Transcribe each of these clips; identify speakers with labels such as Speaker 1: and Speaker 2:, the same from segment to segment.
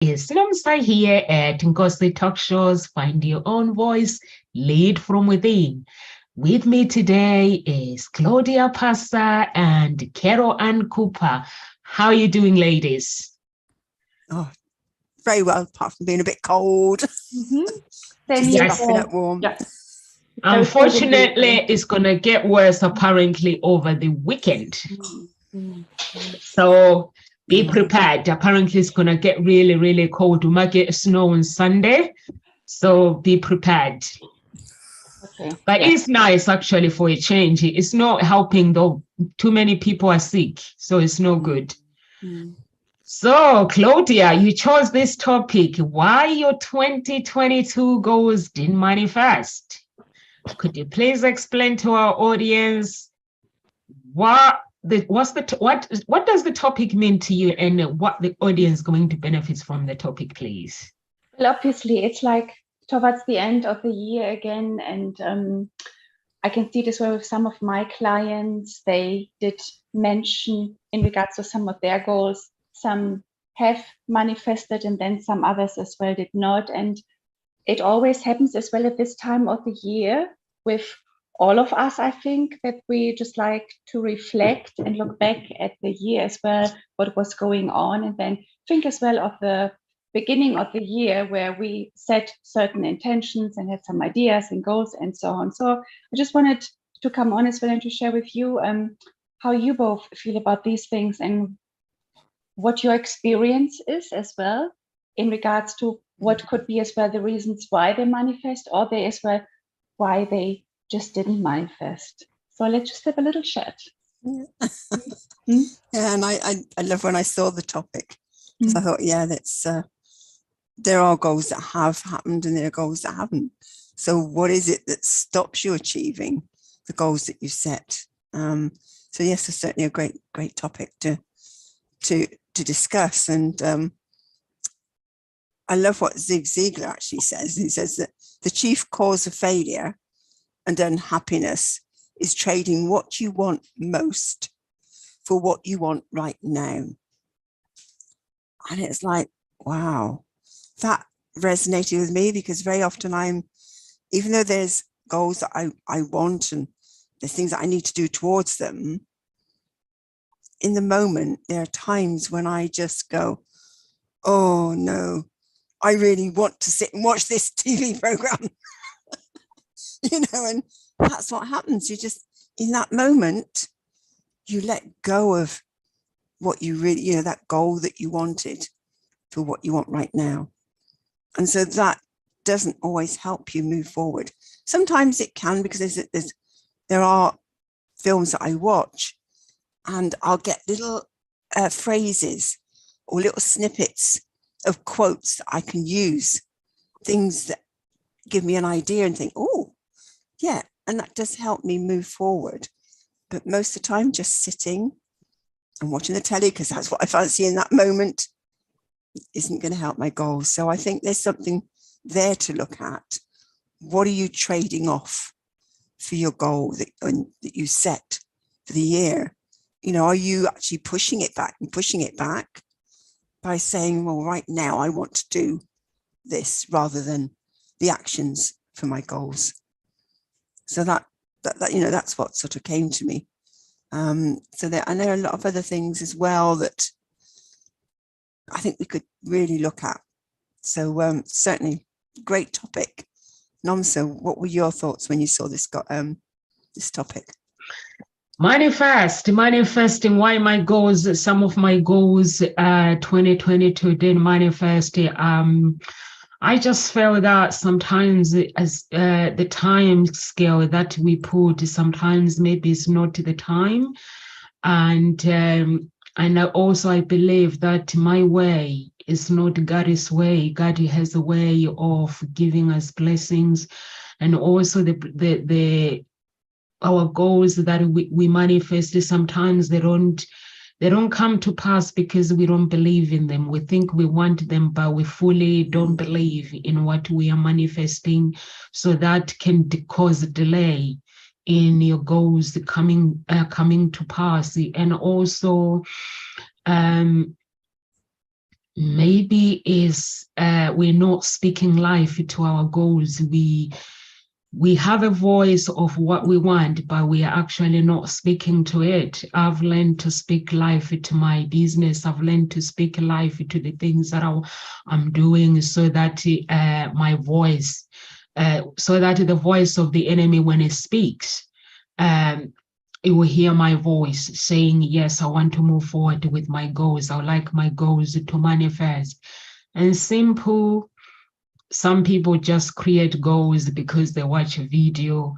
Speaker 1: It's Nomsa here at Ngosi Talk Shows. Find your own voice, lead from within. With me today is Claudia Passa and Carol Ann Cooper. How are you doing, ladies?
Speaker 2: Oh, very well, apart from being a bit cold.
Speaker 1: Yes.
Speaker 2: Warm.
Speaker 3: Yeah.
Speaker 1: Unfortunately, it's going to get worse apparently over the weekend. So be prepared. Apparently, it's going to get really, really cold. We might get snow on Sunday. So be prepared.
Speaker 3: Okay.
Speaker 1: But it's nice actually for a change. It's not helping though. Too many people are sick. So it's no good. So, Claudia, you chose this topic. Why your 2022 goals didn't manifest? Could you please explain to our audience what does the topic mean to you, and what the audience is going to benefit from the topic, please?
Speaker 3: Well, obviously, it's like towards the end of the year again, and I can see this well with some of my clients. They did mention in regards to some of their goals, some have manifested, and then some others as well did not. And it always happens as well at this time of the year with all of us, I think, that we just like to reflect and look back at the year as well, what was going on, and then think as well of the beginning of the year where we set certain intentions and had some ideas and goals and so on. So I just wanted to come on as well and to share with you how you both feel about these things and what your experience is as well in regards to what could be as well the reasons why they manifest, or they as well why they just didn't manifest. So let's just have a little chat.
Speaker 2: Yeah, and I love when I saw the topic. So I thought, yeah, that's there are goals that have happened and there are goals that haven't. So what is it that stops you achieving the goals that you set? So yes, it's certainly a great topic to discuss. And I love what Zig Ziglar actually says. He says that the chief cause of failure and unhappiness is trading what you want most for what you want right now. And it's like, wow, that resonated with me, because very often even though there's goals that I want and there's things that I need to do towards them, in the moment, there are times when I just go, oh no, I really want to sit and watch this TV program. And that's what happens. You just, in that moment, you let go of what you really, that goal that you wanted for what you want right now. And so that doesn't always help you move forward. Sometimes it can, because there are films that I watch and I'll get little phrases or little snippets of quotes that I can use, things that give me an idea and think, oh, yeah, and that does help me move forward. But most of the time, just sitting and watching the telly, because that's what I fancy in that moment, isn't going to help my goals. So I think there's something there to look at. What are you trading off for your goal that you set for the year? Are you actually pushing it back by saying, well, right now I want to do this, rather than the actions for my goals? So that that's what sort of came to me. So there are a lot of other things as well that I think we could really look at. So certainly great topic. Nomsa, what were your thoughts when you saw this topic?
Speaker 1: Manifesting why my goals, some of my goals 2022 didn't manifest. I just felt that sometimes as the time scale that we put, sometimes maybe it's not the time. And also I believe that my way is not God's way. God has a way of giving us blessings, and also our goals that we manifest, sometimes they don't come to pass because we don't believe in them. We think we want them, but we fully don't believe in what we are manifesting. So that can cause a delay in your goals coming to pass. And also maybe is we're not speaking life to our goals. We have a voice of what we want, but we are actually not speaking to it. I've learned to speak life to my business. I've learned to speak life to the things that I'm doing, so that my voice, so that the voice of the enemy, when it speaks, it will hear my voice saying, yes, I want to move forward with my goals. I would like my goals to manifest. And simple, some people just create goals because they watch a video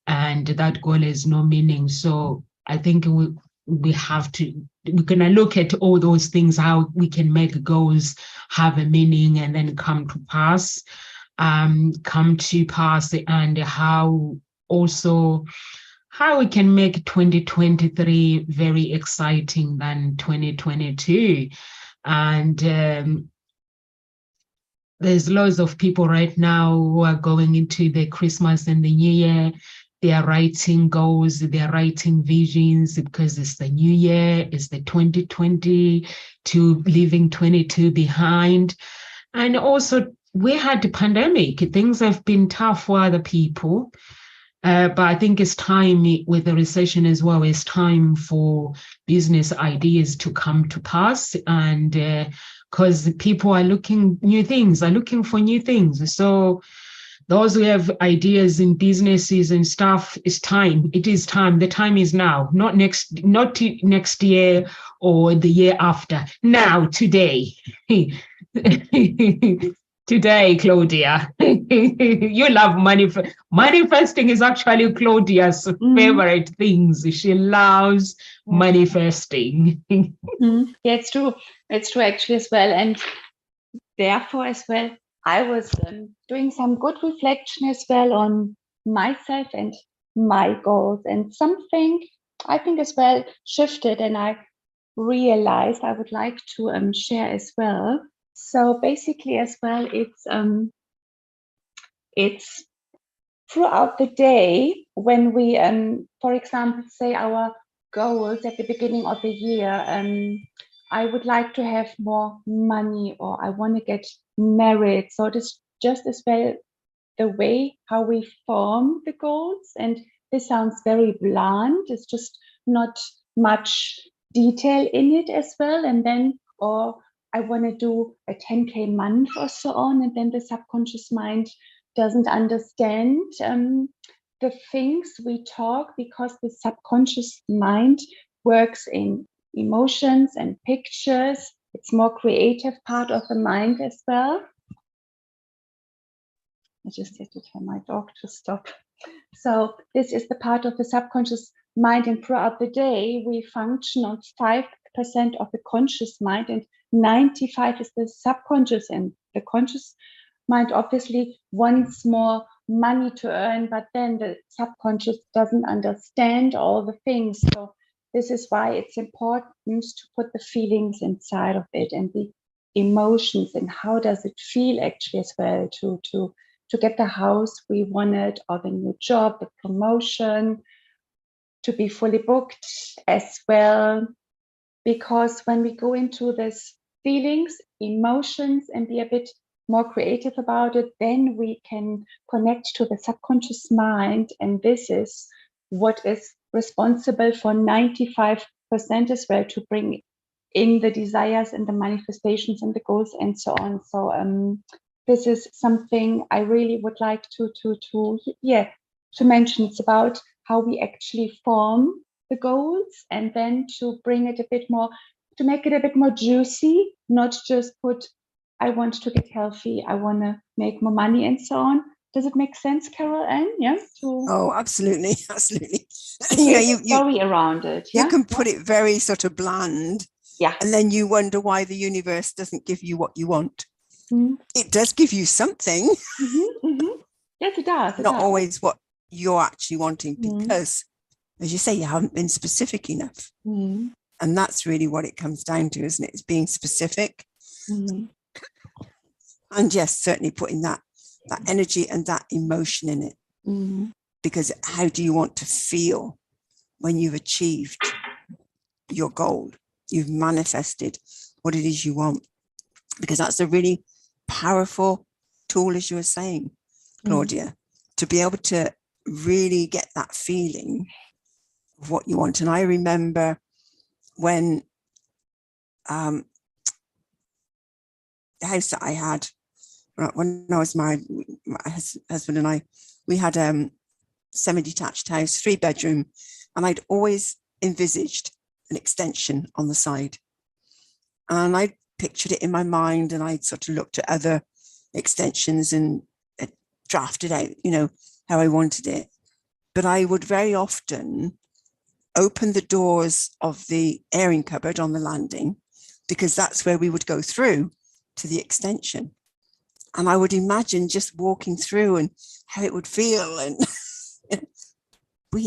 Speaker 1: and that goal has no meaning. So I think we have to, we're going to look at all those things, how we can make goals have a meaning and then come to pass, and how also how we can make 2023 very exciting than 2022. And there's loads of people right now who are going into the Christmas and the New Year. They are writing goals, they are writing visions, because it's the new year, it's the 2020 to leaving 22 behind. And also, we had the pandemic. Things have been tough for other people. But I think it's time, with the recession as well, it's time for business ideas to come to pass. And because people are looking for new things. So those who have ideas in businesses and stuff, it's time. It is time. The time is now, not next year or the year after. Now, today. Today, Claudia. You love manifesting is actually Claudia's favorite things. She loves manifesting.
Speaker 3: Yeah, it's true. It's true actually as well. And therefore as well, I was doing some good reflection as well on myself and my goals, and something I think as well shifted, and I realized I would like to share as well. So basically as well, it's throughout the day when we, for example, say our goals at the beginning of the year, I would like to have more money, or I want to get married. So it is just as well the way how we form the goals. And this sounds very blunt. It's just not much detail in it as well. And then, or I want to do a 10K month or so on. And then the subconscious mind doesn't understand the things we talk, because the subconscious mind works in emotions and pictures. It's more creative part of the mind as well. I just had to tell my dog to stop. So this is the part of the subconscious mind, and throughout the day we function on 5% of the conscious mind, and 95 is the subconscious. And the conscious mind obviously wants more money to earn, but then the subconscious doesn't understand all the things. So this is why it's important to put the feelings inside of it, and the emotions, and how does it feel actually as well to get the house we wanted, or the new job, the promotion, to be fully booked as well. Because when we go into this feelings, emotions, and be a bit more creative about it, then we can connect to the subconscious mind. And this is what is responsible for 95% as well, to bring in the desires and the manifestations and the goals and so on. So this is something I really would like to mention. It's about how we actually form the goals, and then to bring it a bit more, to make it a bit more juicy, not just put, I want to get healthy, I want to make more money and so on. Does it make sense, Carol Ann? Yeah.
Speaker 2: Oh, absolutely, absolutely.
Speaker 3: You story around it.
Speaker 2: You can put it very sort of bland.
Speaker 3: Yeah.
Speaker 2: And then you wonder why the universe doesn't give you what you want.
Speaker 3: Mm-hmm.
Speaker 2: It does give you something.
Speaker 3: Mm-hmm, mm-hmm. Yes, it does.
Speaker 2: Not always what you're actually wanting, because, as you say, you haven't been specific enough.
Speaker 3: Mm-hmm.
Speaker 2: And that's really what it comes down to, isn't it? It's being specific.
Speaker 3: Mm-hmm.
Speaker 2: And yes, certainly putting that energy and that emotion in it.
Speaker 3: Mm-hmm.
Speaker 2: Because how do you want to feel when you've achieved your goal? You've manifested what it is you want. because that's a really powerful tool, as you were saying, Claudia, to be able to really get that feeling of what you want. And I remember when the house that I had, when I was married, my husband and I, we had a semi-detached house, 3-bedroom, and I'd always envisaged an extension on the side. And I pictured it in my mind, and I'd sort of looked at other extensions and drafted out, you know, how I wanted it. But I would very often open the doors of the airing cupboard on the landing, because that's where we would go through to the extension. And I would imagine just walking through and how it would feel. And we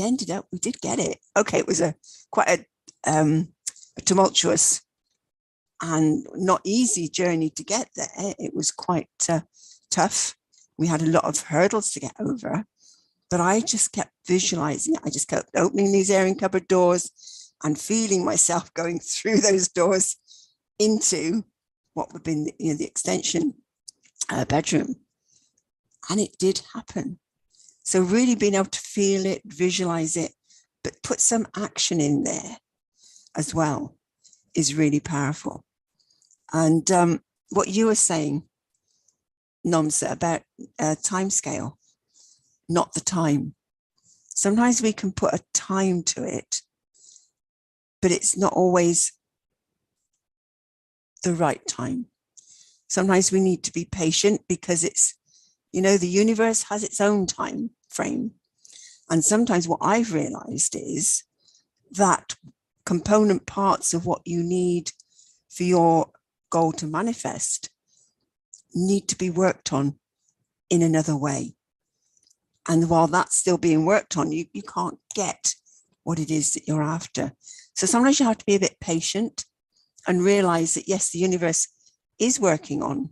Speaker 2: did get it. Okay, it was quite a tumultuous and not easy journey to get there. It was quite tough. We had a lot of hurdles to get over, but I just kept visualizing it. I just kept opening these airing cupboard doors and feeling myself going through those doors into what would be the extension bedroom. And it did happen. So really being able to feel it, visualize it, but put some action in there as well is really powerful. And what you were saying, Nomsa, about time scale, not the time. Sometimes we can put a time to it, but it's not always the right time. Sometimes we need to be patient, because it's, you know, the universe has its own time frame. And sometimes what I've realized is that component parts of what you need for your goal to manifest need to be worked on in another way. And while that's still being worked on, you can't get what it is that you're after. So sometimes you have to be a bit patient and realize that, yes, the universe is working on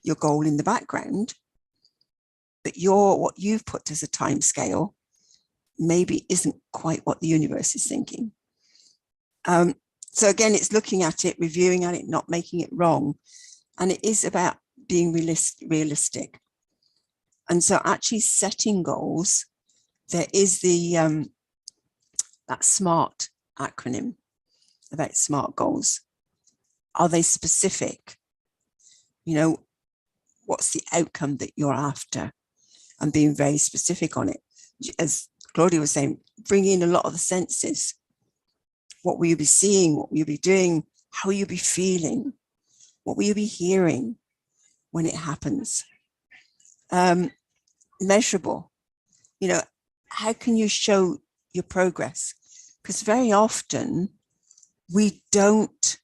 Speaker 2: your goal in the background, but what you've put as a time scale maybe isn't quite what the universe is thinking. So again, it's looking at it, reviewing at it, not making it wrong. And it is about being realistic. And so actually setting goals, there is the that SMART acronym about SMART goals. Are they specific? You know, what's the outcome that you're after? And being very specific on it. As Claudia was saying, bring in a lot of the senses. What will you be seeing? What will you be doing? How will you be feeling? What will you be hearing when it happens? Measurable. You know, how can you show your progress? Because very often we don't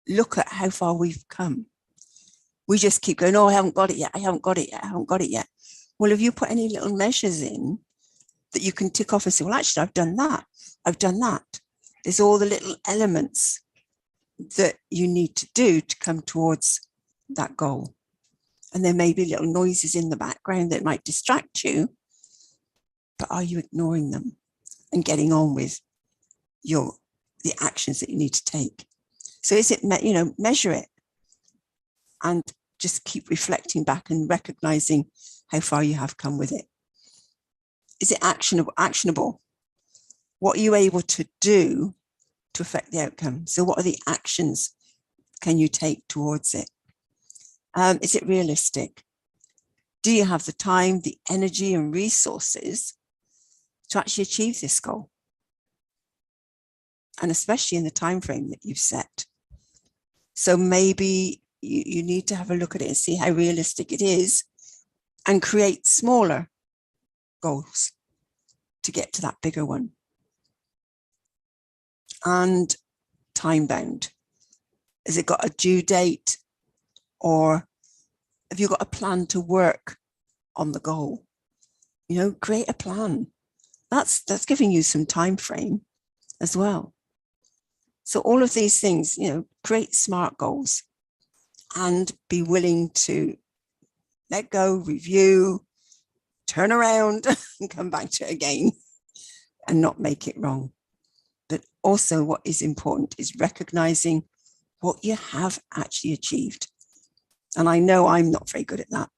Speaker 2: look at how far we've come. We just keep going, oh, I haven't got it yet. I haven't got it yet. I haven't got it yet. Well, have you put any little measures in that you can tick off and say, well, actually, I've done that. I've done that. There's all the little elements that you need to do to come towards that goal. And there may be little noises in the background that might distract you, but are you ignoring them and getting on with the actions that you need to take? So is it, you know, measure it and just keep reflecting back and recognizing how far you have come with it. Is it actionable? What are you able to do to affect the outcome? So what are the actions can you take towards it? Is it realistic? Do you have the time, the energy and resources to actually achieve this goal? And especially in the time frame that you've set. So maybe you need to have a look at it and see how realistic it is and create smaller goals to get to that bigger one. And time bound. Has it got a due date, or have you got a plan to work on the goal? You know, create a plan. That's giving you some time frame as well. So all of these things, you know, create SMART goals and be willing to let go, review, turn around and come back to it again and not make it wrong. also what is important is recognizing what you have actually achieved. And I know I'm not very good at that.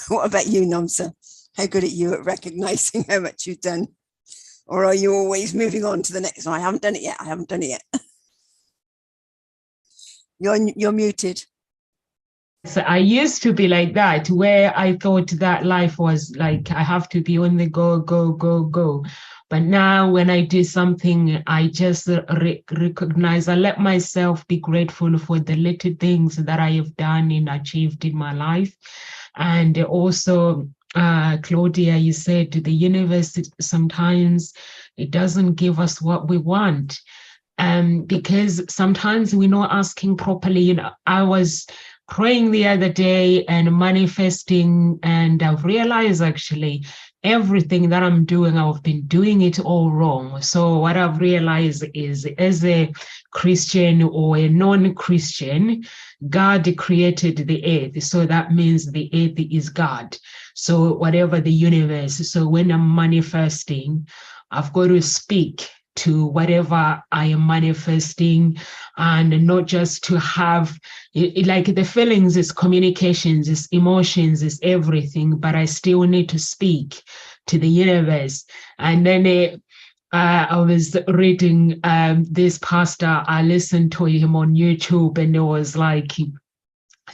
Speaker 2: What about you, Nomsa? How good are you at recognizing how much you've done? Or are you always moving on to the next one? I haven't done it yet. I haven't done it yet. You're muted.
Speaker 1: So I used to be like that, where I thought that life was like, I have to be on the go, go, go, go. But now when I do something, I just recognize, I let myself be grateful for the little things that I have done and achieved in my life. And also, Claudia, you said the universe, sometimes it doesn't give us what we want. Because sometimes we're not asking properly. You know, I was praying the other day and manifesting, and I've realized actually everything that I'm doing, I've been doing it all wrong. So what I've realized is, as a Christian or a non-Christian, God created the earth. So that means the earth is God. So whatever the universe. So when I'm manifesting, I've got to speak to whatever I am manifesting, and not just to have like the feelings, is communications, is emotions, is everything, but I still need to speak to the universe. And then I was reading this pastor, I listened to him on YouTube, and it was like,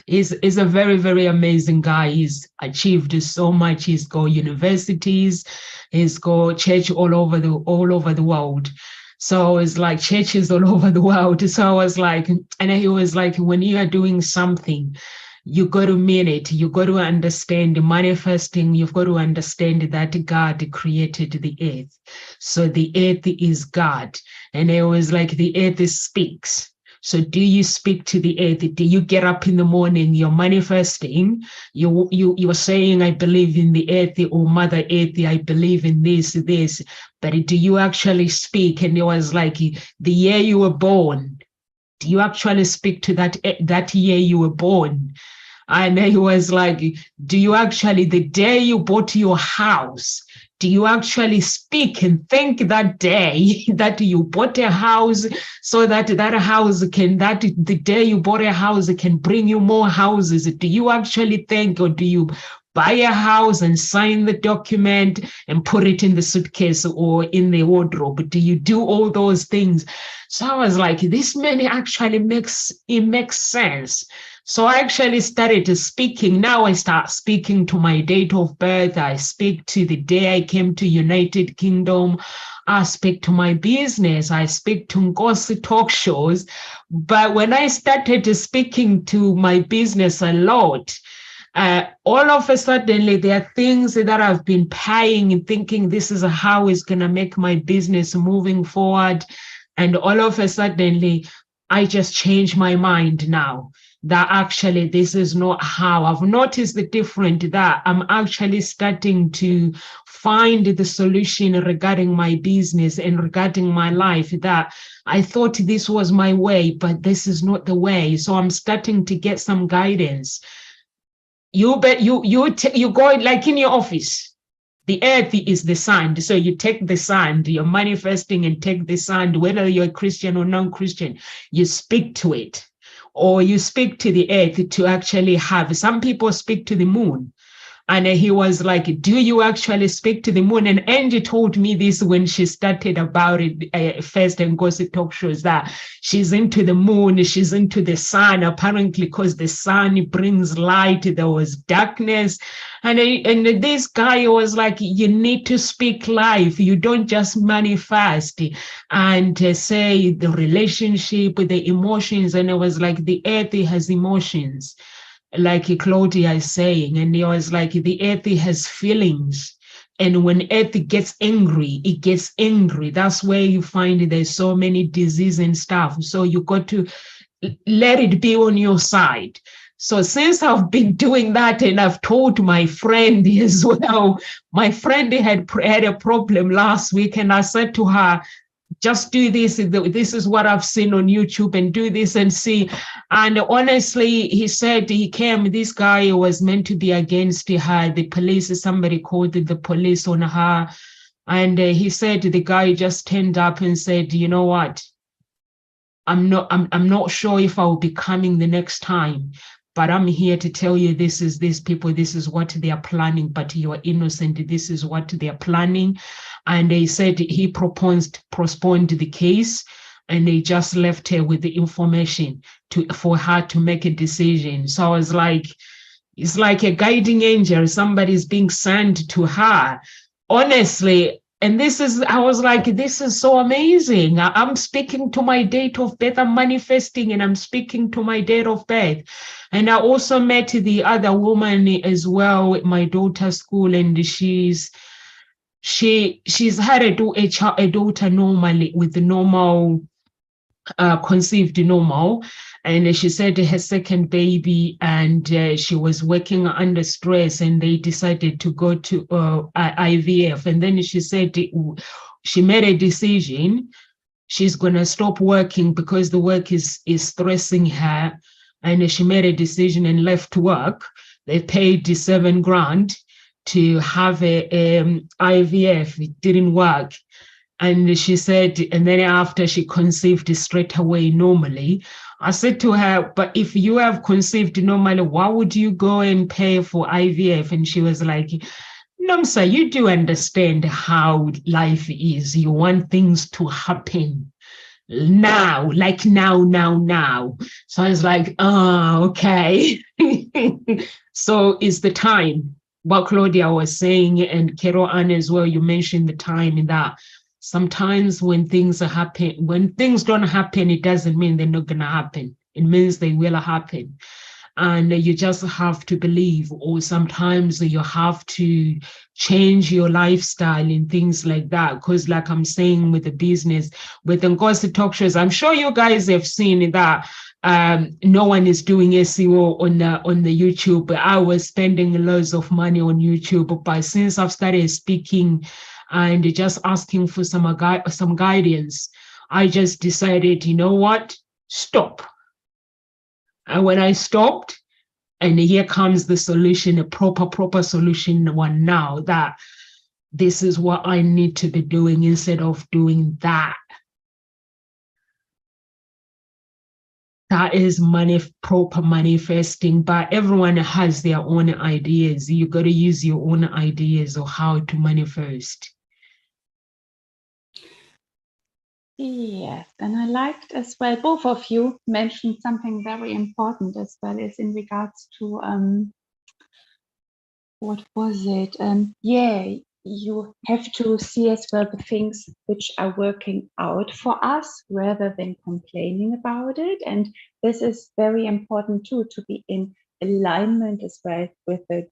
Speaker 1: he's a very, very amazing guy. He's achieved so much. He's got universities, he's got church all over the world. So it's like churches all over the world. So I was like, and he was like, when you are doing something, you got to mean it. You got to understand manifesting. You've got to understand that God created the earth. So the earth is God. And it was like, the earth speaks. So do you speak to the earth? Do you get up in the morning, you're manifesting, you're saying, I believe in the earth, or Mother Earth, I believe in this, but do you actually speak? And it was like, the year you were born, do you actually speak to that year you were born? And he was like, do you actually, the day you bought your house, do you actually speak and think that day that you bought a house, so that house can, that the day you bought a house can bring you more houses? Do you actually think, or do you buy a house and sign the document and put it in the suitcase or in the wardrobe? Do you do all those things? So I was like, this man actually makes sense. So I actually started speaking. Now I start speaking to my date of birth. I speak to the day I came to United Kingdom. I speak to my business. I speak to Ngosi talk shows. But when I started speaking to my business a lot, all of a sudden, there are things that I've been paying and thinking this is how it's going to make my business moving forward. And all of a sudden, I just changed my mind now, that actually this is not how. I've noticed the difference, that I'm actually starting to find the solution regarding my business and regarding my life, that I thought this was my way, but this is not the way. So I'm starting to get some guidance. You go like in your office, the earth is the sand. So you take the sand, you're manifesting and take the sand, whether you're a Christian or non-Christian, you speak to it, or you speak to the earth to actually have. Some people speak to the moon. And he was like, do you actually speak to the moon? And Angie told me this when she started about it first and Gossip Talk shows, that she's into the moon, she's into the sun, apparently because the sun brings light, there was darkness. And this guy was like, you need to speak life. You don't just manifest and say the relationship with the emotions. And it was like, the earth has emotions, like Claudia is saying, and it was like, the earth has feelings, and when earth gets angry, it gets angry. That's where you find there's so many disease and stuff. So you got to let it be on your side. So since I've been doing that, and I've told my friend as well, my friend had a problem last week, and I said to her, just do this. This is what I've seen on YouTube, and do this and see. And honestly, he said he came, this guy was meant to be against her, the police, somebody called the police on her. And he said the guy just turned up and said, you know what? I'm not sure if I will be coming the next time, but I'm here to tell you this is these people, this is what they are planning, but you're innocent, this is what they are planning. And they said he postponed the case, and they just left her with the information for her to make a decision. So I was like, it's like a guiding angel, somebody's being sent to her, honestly. And I was like, this is so amazing. I'm speaking to my date of birth, I'm manifesting, and I'm speaking to my date of birth. And I also met the other woman as well at my daughter's school, and she's had a daughter normally, with the normal, conceived normal. And she said her second baby, and she was working under stress, and they decided to go to IVF. And then she said she made a decision. She's going to stop working because the work is stressing her. And she made a decision and left work. They paid the $7,000 to have a IVF. It didn't work. And she said, and then after she conceived straight away normally, I said to her, but if you have conceived normally, why would you go and pay for IVF? And she was like, Nomsa, you do understand how life is. You want things to happen now, like now. So I was like, oh, okay. So it's the time. What Claudia was saying, and Carol Ann as well, you mentioned the time in that. Sometimes when things don't happen, it doesn't mean they're not going to happen. It means they will happen. And you just have to believe, or sometimes you have to change your lifestyle and things like that. Because like I'm saying with the business, with the Ngozi talk shows, I'm sure you guys have seen that no one is doing SEO on the YouTube. I was spending loads of money on YouTube, but since I've started speaking and just asking for some guidance, I just decided, you know what, stop. And when I stopped, and here comes the solution, a proper solution one now, that this is what I need to be doing instead of doing that. That is proper manifesting, but everyone has their own ideas. You got to use your own ideas of how to manifest.
Speaker 3: Yes, and I liked as well, both of you mentioned something very important as well, as in regards to, what was it? Yeah, you have to see as well the things which are working out for us rather than complaining about it. And this is very important too, to be in alignment as well with the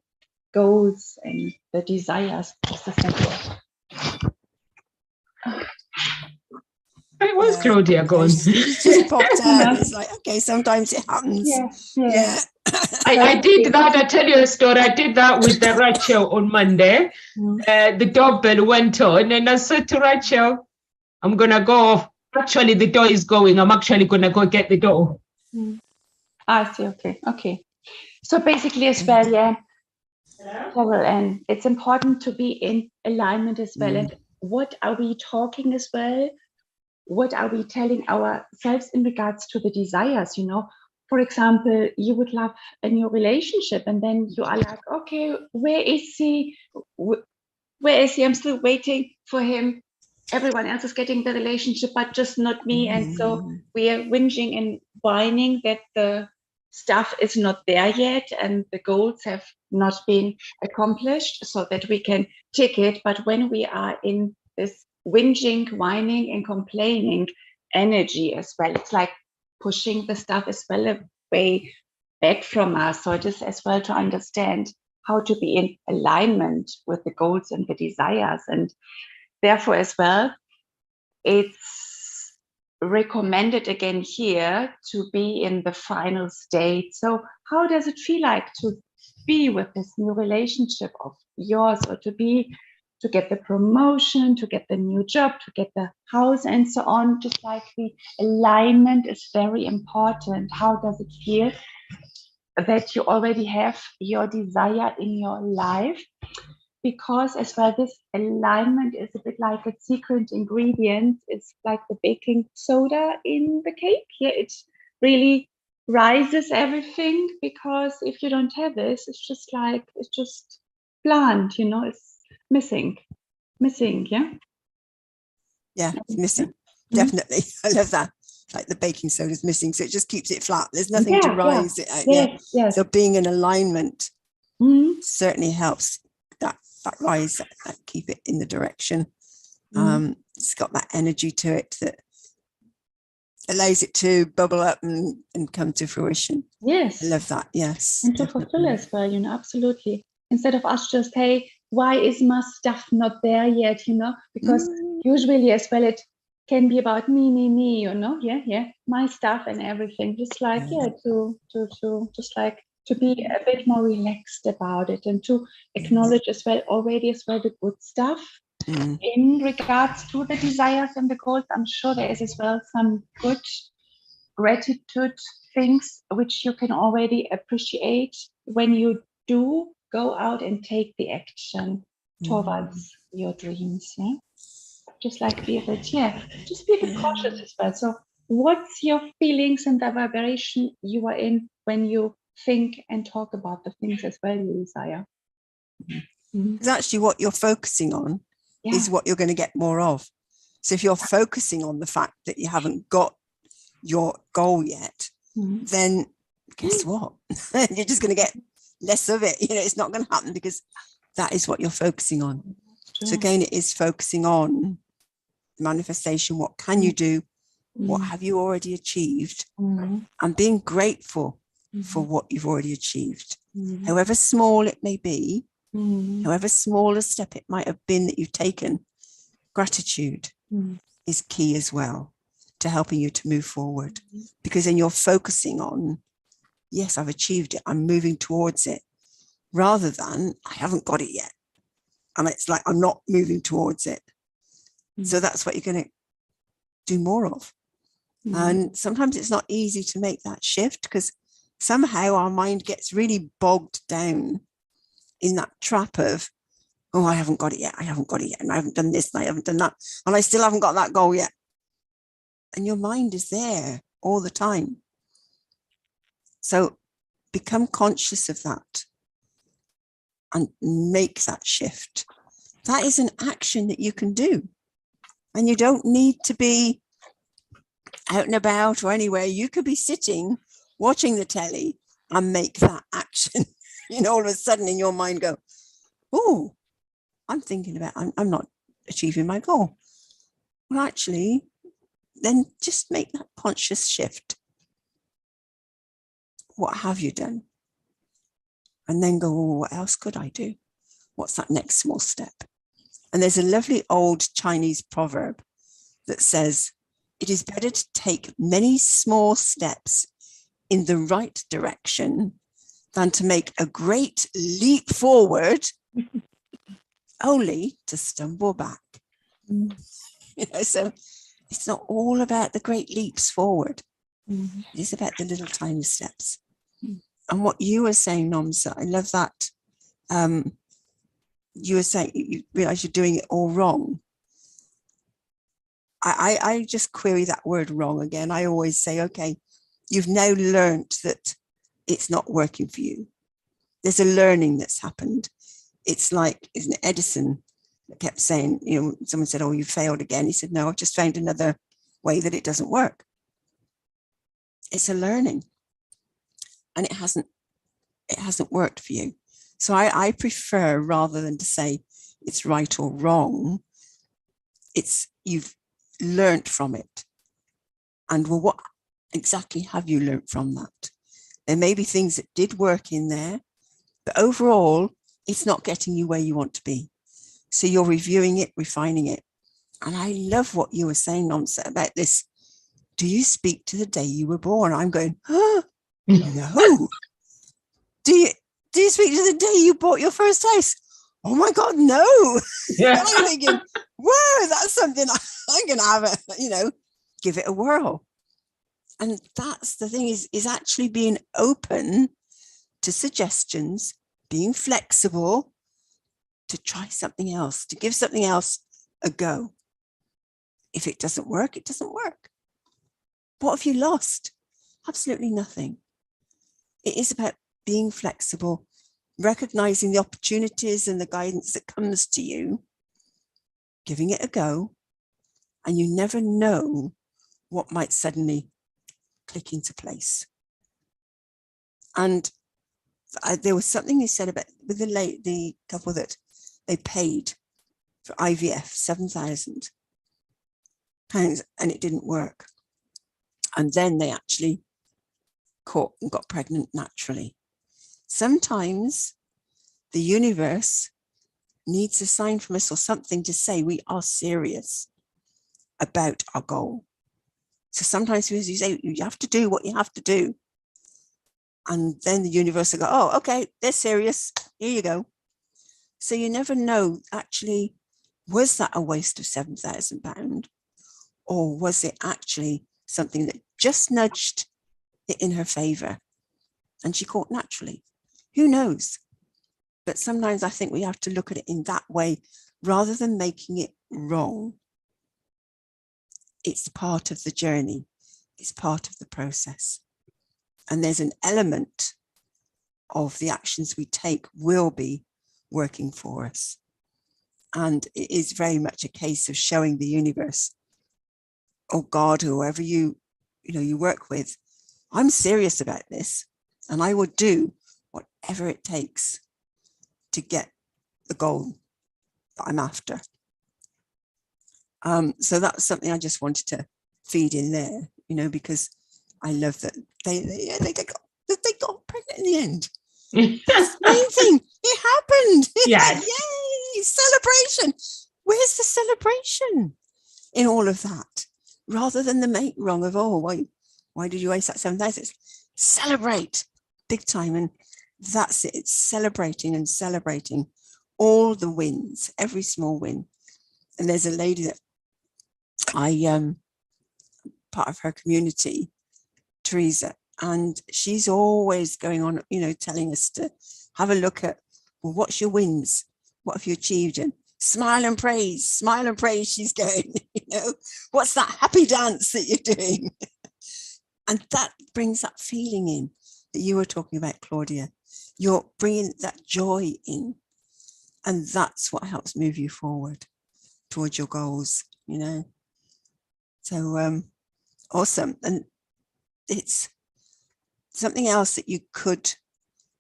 Speaker 3: goals and the desires. Just a second.
Speaker 1: Where's Claudia gone?
Speaker 2: She's just popped out. It's like, okay, sometimes it happens. Yeah.
Speaker 1: I did that. I tell you a story. I did that with the Rachel on Monday. The doorbell went on, and I said to Rachel, I'm going to go off. Actually, the door is going. I'm actually going to go get the door.
Speaker 3: I see. Okay. So basically as well, Carol, and it's important to be in alignment as well. And what are we talking as well? What are we telling ourselves in regards to the desires? You know, for example, you would love a new relationship, and then you are like, okay, where is he? I'm still waiting for him. Everyone else is getting the relationship, but just not me. And so we are whinging and whining that the stuff is not there yet and the goals have not been accomplished, so that we can tick it. But when we are in this whinging, whining, and complaining energy as well, it's like pushing the stuff as well away back from us. So it is as well to understand how to be in alignment with the goals and the desires. And therefore as well, it's recommended again here to be in the final state. So how does it feel like to be with this new relationship of yours, or to get the promotion, to get the new job, to get the house, and so on? Just like the alignment is very important. How does it feel that you already have your desire in your life? Because as well, this alignment is a bit like a secret ingredient. It's like the baking soda in the cake. Here, it really rises everything, because if you don't have this, it's just like, it's just bland, you know, it's missing, yeah.
Speaker 2: Yeah, it's missing.
Speaker 3: Mhm.
Speaker 2: Definitely. I love that. Like the baking soda is missing, so it just keeps it flat. There's nothing to
Speaker 3: Yeah,
Speaker 2: rise it out.
Speaker 3: yes,
Speaker 2: Yeah.
Speaker 3: yes.
Speaker 2: So being in alignment
Speaker 3: Mhm.
Speaker 2: certainly helps that rise, that keep it in the direction. It's got that energy to it that allows it to bubble up and come to fruition.
Speaker 3: Yes.
Speaker 2: I love that. Yes.
Speaker 3: And to fulfill as well, you know, absolutely. Instead of us just, hey, why is my stuff not there yet, you know? Because usually as well, it can be about me, you know? Yeah, my stuff and everything. Just like, to just like to be a bit more relaxed about it, and to acknowledge as well already as well the good stuff. In regards to the desires and the goals, I'm sure there is as well some good gratitude things which you can already appreciate when you do go out and take the action towards your dreams. Yeah, just like be a bit, just be a bit cautious as well. So what's your feelings and the vibration you are in when you think and talk about the things as well you desire?
Speaker 2: Because actually what you're focusing on is what you're going to get more of. So if you're focusing on the fact that you haven't got your goal yet, then guess what? You're just going to get less of it. You know, it's not going to happen because that is what you're focusing on. So again, it is focusing on manifestation. What can you do? What have you already achieved? And being grateful for what you've already achieved, however small it may be, however small a step it might have been that you've taken. Gratitude is key as well to helping you to move forward, because then you're focusing on, yes, I've achieved it, I'm moving towards it, rather than I haven't got it yet. And it's like, I'm not moving towards it. So that's what you're going to do more of. And sometimes it's not easy to make that shift, because somehow our mind gets really bogged down in that trap of, oh, I haven't got it yet. I haven't got it yet. And I haven't done this and I haven't done that. And I still haven't got that goal yet. And your mind is there all the time. So become conscious of that and make that shift. That is an action that you can do. And you don't need to be out and about or anywhere. You could be sitting, watching the telly and make that action. You know, all of a sudden in your mind go, oh, I'm thinking about, I'm not achieving my goal. Well, actually, then just make that conscious shift. What have you done? And then go, oh, what else could I do? What's that next small step? And there's a lovely old Chinese proverb that says, it is better to take many small steps in the right direction than to make a great leap forward only to stumble back. You know, so it's not all about the great leaps forward. It is about the little tiny steps. And what you were saying, Nomsa, I love that. You were saying you realize you're doing it all wrong. I just query that word wrong again. I always say, okay, you've now learned that it's not working for you. There's a learning that's happened. It's like, isn't it Edison that kept saying, you know, someone said, oh, you failed again. He said, no, I've just found another way that it doesn't work. It's a learning. And it hasn't worked for you. So I prefer, rather than to say it's right or wrong, it's you've learnt from it. And well, what exactly have you learnt from that? There may be things that did work in there, but overall, it's not getting you where you want to be. So you're reviewing it, refining it. And I love what you were saying, Nomsa, about this. Do you speak to the day you were born? I'm going, oh, no. Do you speak to the day you bought your first house? Oh my God, no.
Speaker 1: Yeah.
Speaker 2: And I'm thinking, whoa, that's something I'm going to have give it a whirl. And that's the thing, is actually being open to suggestions, being flexible to try something else, to give something else a go. If it doesn't work, it doesn't work. What have you lost? Absolutely nothing. It is about being flexible, recognizing the opportunities and the guidance that comes to you, giving it a go, and you never know what might suddenly click into place. And there was something you said about with the couple that they paid for IVF, £7,000, and it didn't work. And then they actually caught and got pregnant naturally. Sometimes the universe needs a sign from us or something to say we are serious about our goal. So sometimes, as you say, you have to do what you have to do. And then the universe will go, oh, okay, they're serious. Here you go. So you never know, actually, was that a waste of £7,000? Or was it actually something that just nudged it in her favor and she caught naturally? Who knows? But sometimes I think we have to look at it in that way rather than making it wrong. It's part of the journey. It's part of the process. And there's an element of the actions we take will be working for us. And it is very much a case of showing the universe, or God, whoever you work with, I'm serious about this, and I will do whatever it takes to get the goal that I'm after. So that's something I just wanted to feed in there, because I love that they got pregnant in the end. That's the main thing. It happened.
Speaker 1: Yes.
Speaker 2: Yay! Celebration. Where's the celebration in all of that? Rather than the make wrong of, oh, why did you waste that 7,000? Celebrate big time. And that's it. It's celebrating and celebrating all the wins, every small win. And there's a lady that I part of her community, Teresa, and she's always going on, telling us to have a look at, well, what's your wins? What have you achieved? And smile and praise, she's going, what's that happy dance that you're doing? And that brings that feeling in that you were talking about, Claudia. You're bringing that joy in. And that's what helps move you forward towards your goals, So awesome. And it's something else that you could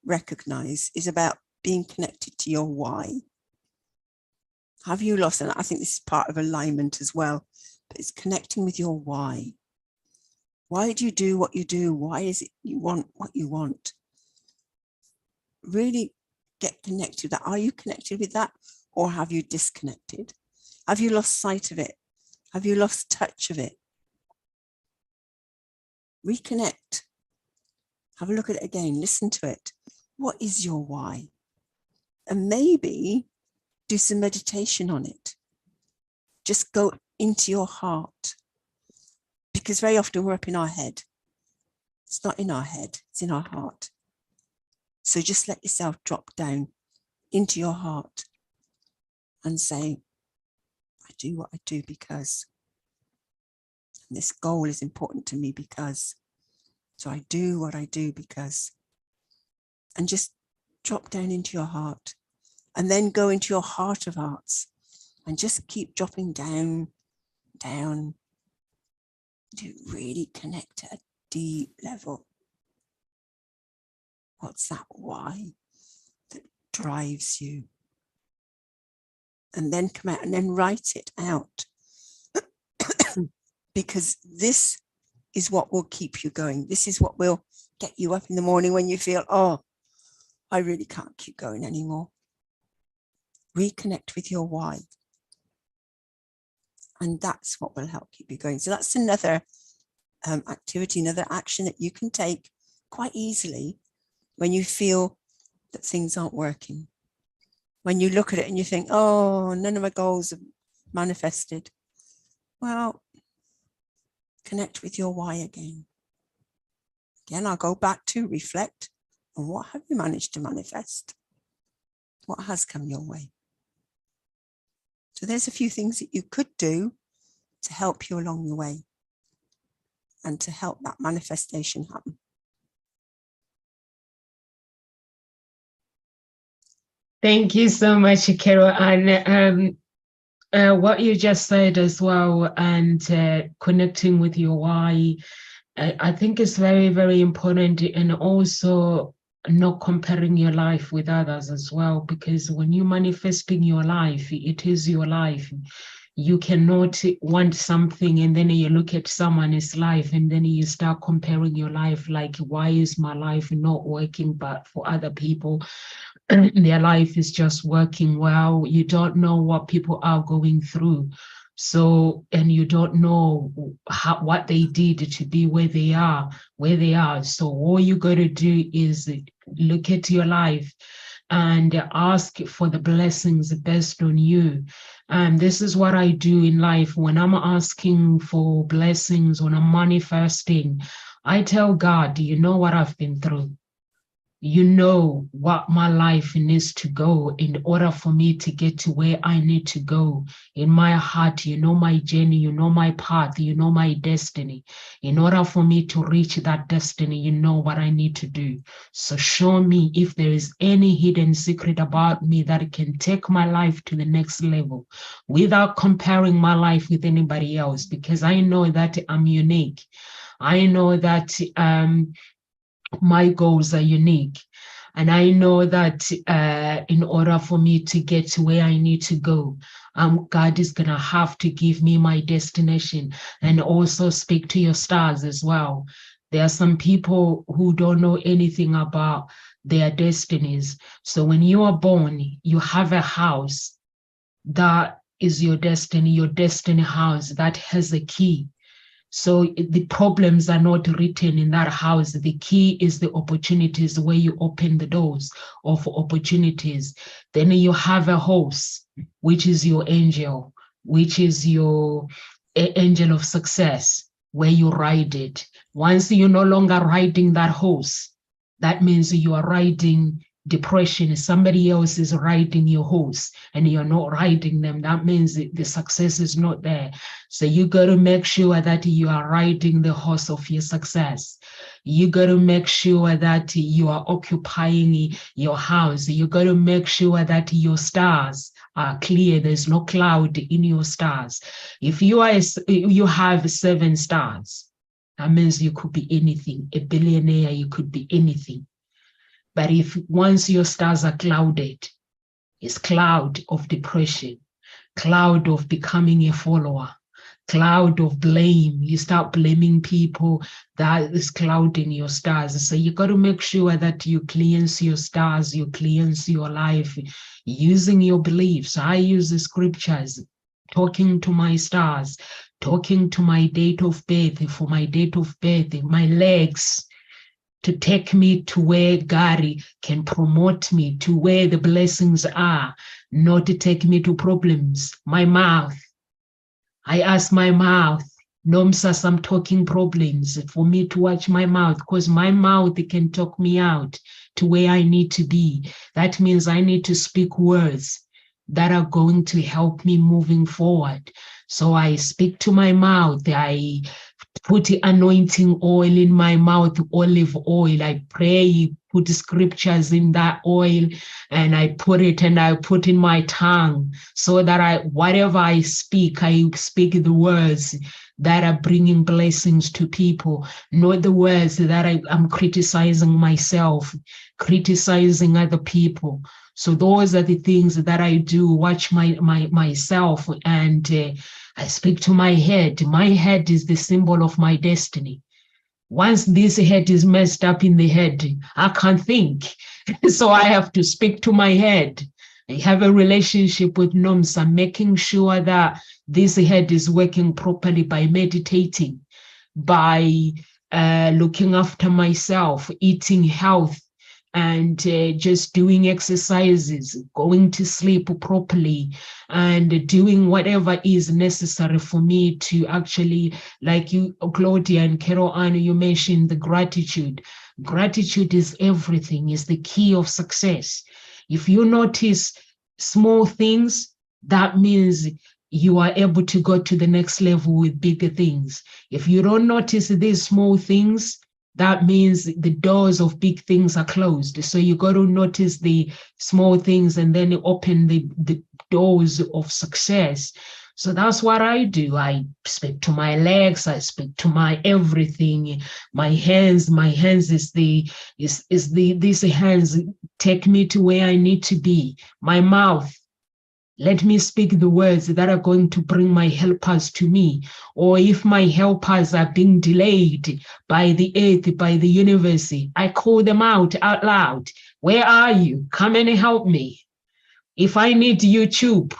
Speaker 2: recognize is about being connected to your why. Have you lost? And I think this is part of alignment as well, but it's connecting with your why. Why do you do what you do? Why is it you want what you want? Really get connected with that. Are you connected with that, or have you disconnected? Have you lost sight of it? Have you lost touch of it? Reconnect. Have a look at it again. Listen to it. What is your why? And maybe do some meditation on it. Just go into your heart. Because very often we're up in our head. It's not in our head, it's in our heart. So just let yourself drop down into your heart and say, I do what I do because. And this goal is important to me because. So I do what I do because. And just drop down into your heart. And then go into your heart of hearts. And just keep dropping down, down. To really connect at a deep level. What's that why that drives you? And then come out and then write it out. Because this is what will keep you going. This is what will get you up in the morning when you feel, oh, I really can't keep going anymore. Reconnect with your why. And that's what will help keep you going. So that's another activity, another action that you can take quite easily when you feel that things aren't working. When you look at it and you think, oh, none of my goals have manifested. Well, connect with your why again. Again, I'll go back to reflect on what have you managed to manifest? What has come your way? So there's a few things that you could do to help you along the way. and to help that manifestation happen.
Speaker 1: Thank you so much, Carol. And what you just said as well, and connecting with your why, I think it's very, very important, and also not comparing your life with others as well, because when you're manifesting your life, it is your life. You cannot want something and then you look at someone's life and then you start comparing your life, like, why is my life not working? But for other people, their life is just working well. You don't know what people are going through. So, and you don't know what they did to be where they are. So all you got to do is look at your life and ask for the blessings based on you. And this is what I do in life. When I'm asking for blessings, when I'm manifesting, I tell God, you know what I've been through. You know what my life needs to go in order for me to get to where I need to go. In my heart, you know my journey, you know my path, you know my destiny. In order for me to reach that destiny, you know what I need to do. So show me if there is any hidden secret about me that can take my life to the next level without comparing my life with anybody else, because I know that I'm unique. I know that my goals are unique. And I know that in order for me to get to where I need to go, God is going to have to give me my destination, and also speak to your stars as well. There are some people who don't know anything about their destinies. So when you are born, you have a house that is your destiny house that has a key. So the problems are not written in that house. The key is the opportunities, where you open the doors of opportunities. Then you have a horse, which is your angel, which is your angel of success, where you ride it. Once you're no longer riding that horse, that means you are riding depression. Somebody else is riding your horse and you're not riding them. That means the success is not there. So you got to make sure that you are riding the horse of your success. You got to make sure that you are occupying your house. You got to make sure that your stars are clear. There's no cloud in your stars. If you have 7 stars, that means you could be anything. A billionaire, you could be anything. But if once your stars are clouded, it's cloud of depression, cloud of becoming a follower, cloud of blame. You start blaming people. That is clouding your stars. So you got to make sure that you cleanse your stars, you cleanse your life using your beliefs. I use the scriptures, talking to my stars, talking to my date of birth. For my date of birth, my legs, to take me to where God can promote me, to where the blessings are, not to take me to problems. My mouth, I ask my mouth, Nomsa, I'm talking problems, for me to watch my mouth, because my mouth can talk me out to where I need to be. That means I need to speak words that are going to help me moving forward. So I speak to my mouth. I put the anointing oil in my mouth, olive oil. I pray, put scriptures in that oil, and I put in my tongue, so that whatever I speak the words that are bringing blessings to people, not the words that I'm criticizing myself, criticizing other people. So those are the things that I do, watch myself, and I speak to my head. My head is the symbol of my destiny. Once this head is messed up in the head, I can't think. So I have to speak to my head. I have a relationship with Nomsa, making sure that this head is working properly by meditating, by looking after myself, eating health, and just doing exercises, going to sleep properly, and doing whatever is necessary for me to actually, like you, Claudia and Carol Ann, you mentioned the gratitude. Gratitude is everything, is the key of success. If you notice small things, that means you are able to go to the next level with bigger things. If you don't notice these small things, that means the doors of big things are closed. So you got to notice the small things and then open the doors of success. So that's what I do. I speak to my legs, I speak to my everything. My hands is these hands take me to where I need to be. My mouth, let me speak the words that are going to bring my helpers to me. Or if my helpers are being delayed by the earth, by the universe, I call them out loud. Where are you? Come and help me. If I need YouTube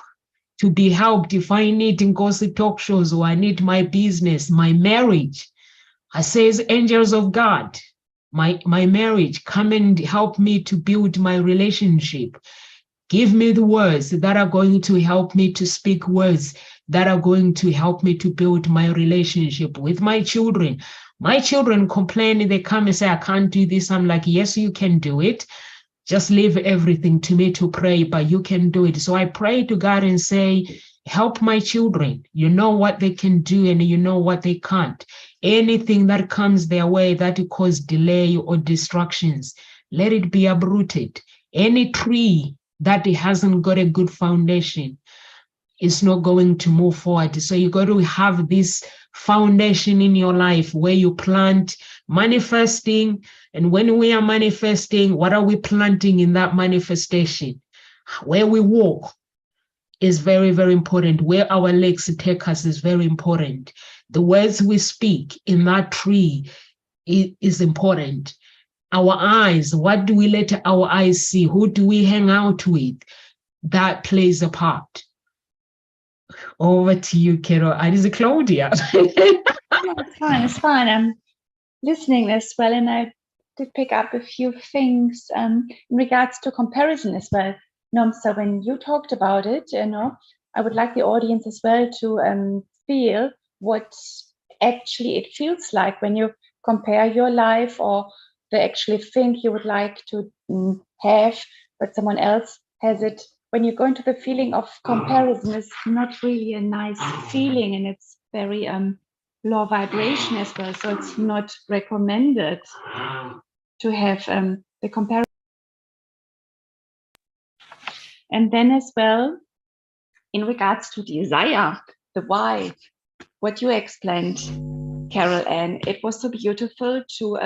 Speaker 1: to be helped, if I need Ngozi talk shows, or I need my business, my marriage, I says, angels of God, my marriage, come and help me to build my relationship. Give me the words that are going to help me to speak words that are going to help me to build my relationship with my children. My children complain, they come and say, I can't do this. I'm like, yes, you can do it. Just leave everything to me to pray, but you can do it. So I pray to God and say, help my children. You know what they can do and you know what they can't. Anything that comes their way that cause delay or distractions, let it be uprooted. Any tree that it hasn't got a good foundation, it's not going to move forward. So you got to have this foundation in your life where you plant, manifesting. And when we are manifesting, what are we planting in that manifestation? Where we walk is very, very important. Where our legs take us is very important. The words we speak in that tree is important. Our eyes, what do we let our eyes see? Who do we hang out with? That plays a part. Over to you, Carol. And is it Claudia?
Speaker 3: No, it's fine. It's fine. I'm listening as well, and I did pick up a few things in regards to comparison as well. So when you talked about it, I would like the audience as well to feel what actually it feels like when you compare your life or the actually thing you would like to have, but someone else has it. When you go into the feeling of comparison, it's not really a nice feeling, and it's very low vibration as well. So it's not recommended to have the comparison. And then as well, in regards to desire, the why, what you explained, Carol Ann, it was so beautiful to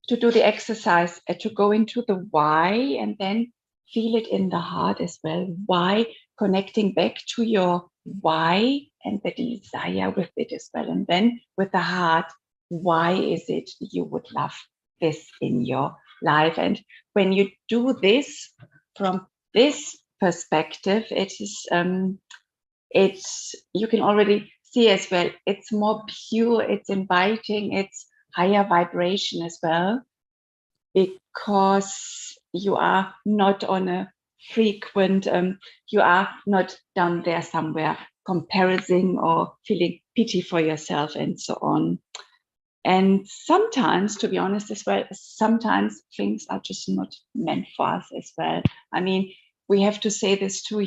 Speaker 3: do the exercise, to go into the why and then feel it in the heart as well. Why, connecting back to your why and the desire with it as well. And then with the heart, why is it you would love this in your life? And when you do this from this perspective, it is you can already see as well, it's more pure, it's inviting, it's higher vibration as well, because you are not on a frequent, you are not down there somewhere comparing or feeling pity for yourself and so on. And sometimes, to be honest as well, sometimes things are just not meant for us as well. I mean, we have to say this too,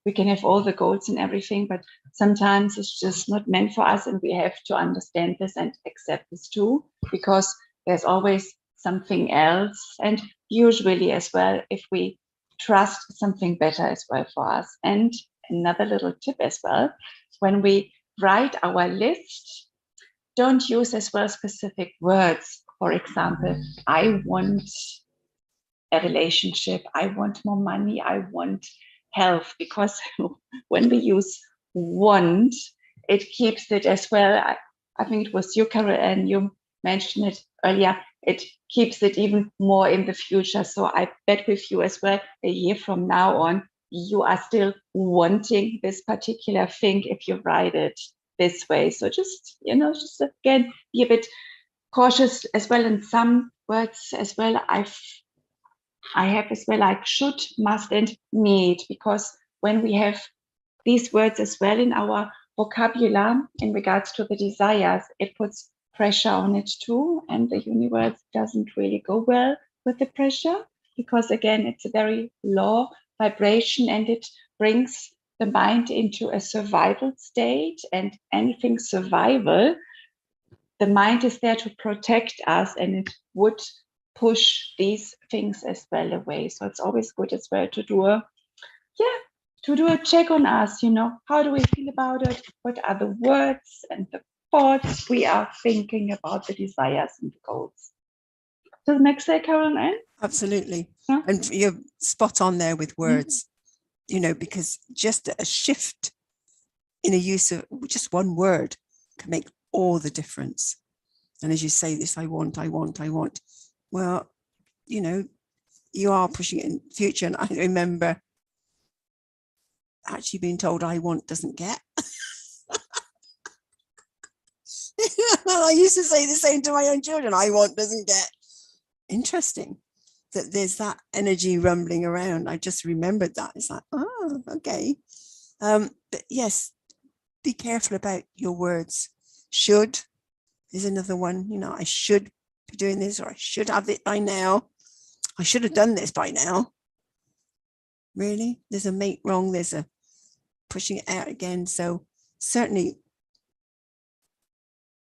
Speaker 3: we can have all the goals and everything, but sometimes it's just not meant for us, and we have to understand this and accept this too, because there's always something else. And usually as well, if we trust something better as well for us. And another little tip as well, when we write our list, don't use as well specific words. For example, I want a relationship, I want more money, I want health, because when we use want, it keeps it as well. I think it was you, Carol, and you mentioned it earlier, it keeps it even more in the future. So I bet with you as well, a year from now on, you are still wanting this particular thing if you write it this way. So just, just again, be a bit cautious as well in some words as well. I have as well like should, must, and need, because when we have these words as well in our vocabulary in regards to the desires, it puts pressure on it too. And the universe doesn't really go well with the pressure, because again, it's a very low vibration and it brings the mind into a survival state, and anything survival, the mind is there to protect us, and it would push these things as well away. So it's always good as well to do a check on us, how do we feel about it? What are the words and the thoughts we are thinking about the desires and the goals? Does it make sense, Caroline?
Speaker 2: Absolutely.
Speaker 3: Yeah.
Speaker 2: And you're spot on there with words, because just a shift in a use of just one word can make all the difference. And as you say, this, I want. Well, you are pushing it in the future. And I remember actually being told I want doesn't get. I used to say the same to my own children. I want doesn't get. Interesting that there's that energy rumbling around. I just remembered that. It's like, oh, okay. But yes, be careful about your words. Should is another one. I should be doing this, or I should have it by now. I should have done this by now. Really? There's a make wrong. There's a pushing it out again. So certainly